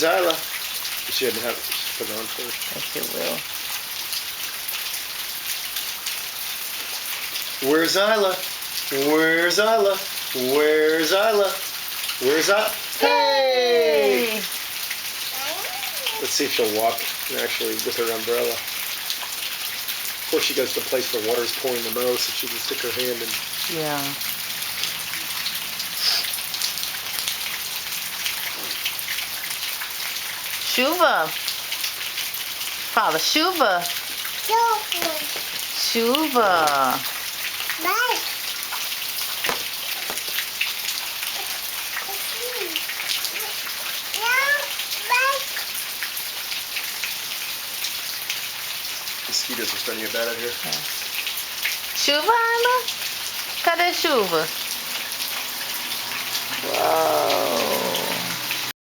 Zyla. She had to have it. Put it on first. Yes, it will. Where's Zyla? Where's Zyla? Where's Zyla? Where's Zyla? Hey! Let's see if she'll walk actually with her umbrella. Of course, she goes to the place where water's pouring the most, so she can stick her hand in. Yeah. Chuva. Father Chuva. Chuva. Mosquitoes are starting to get bad out here. Chuva, Ana? Cadê Chuva? Uau.